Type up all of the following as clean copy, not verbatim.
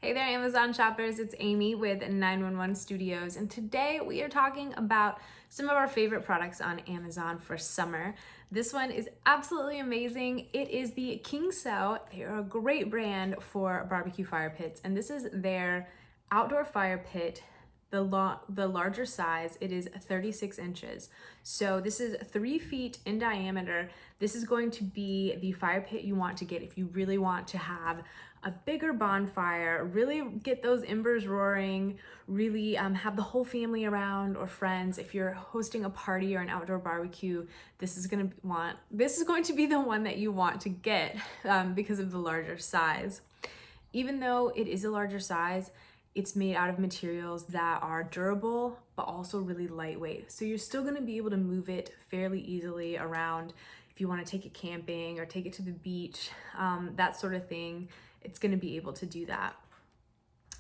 Hey there, Amazon shoppers. It's Amy with 911 Studios, and today we are talking about some of our favorite products on Amazon for summer. This one is absolutely amazing. It is the KINGSO. They are a great brand for barbecue fire pits, and this is their outdoor fire pit. The larger size, it is 36 inches. So this is 3 feet in diameter. This is going to be the fire pit you want to get if you really want to have a bigger bonfire, really get those embers roaring, really have the whole family around or friends. If you're hosting a party or an outdoor barbecue, this is going to be the one that you want to get because of the larger size. Even though it is a larger size, it's made out of materials that are durable, but also really lightweight. So you're still gonna be able to move it fairly easily around if you wanna take it camping or take it to the beach, that sort of thing. It's gonna be able to do that.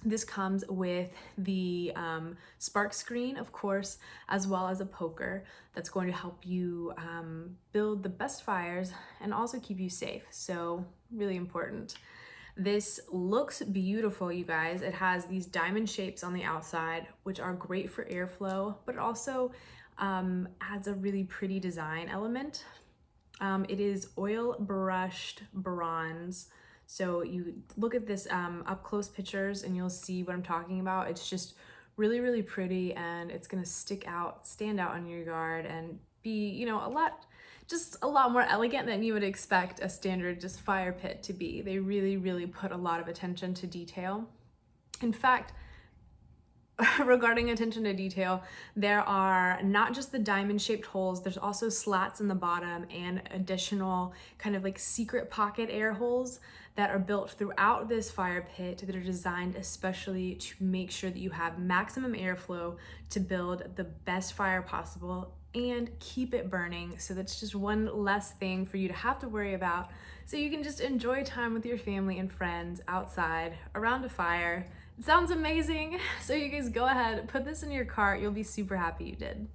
This comes with the spark screen, of course, as well as a poker that's going to help you build the best fires and also keep you safe. So really important. This looks beautiful, you guys. It has these diamond shapes on the outside, which are great for airflow, but it also adds a really pretty design element. It is oil brushed bronze. So you look at this up close pictures and you'll see what I'm talking about. It's just really, really pretty, and it's gonna stand out on your yard and be, you know, a lot more elegant than you would expect a standard just fire pit to be. They really, really put a lot of attention to detail. In fact, regarding attention to detail, there are not just the diamond shaped holes, there's also slats in the bottom and additional kind of like secret pocket air holes that are built throughout this fire pit that are designed especially to make sure that you have maximum airflow to build the best fire possible and keep it burning. So that's just one less thing for you to have to worry about, so you can just enjoy time with your family and friends outside around a fire. It sounds amazing. So you guys go ahead, put this in your cart. You'll be super happy you did.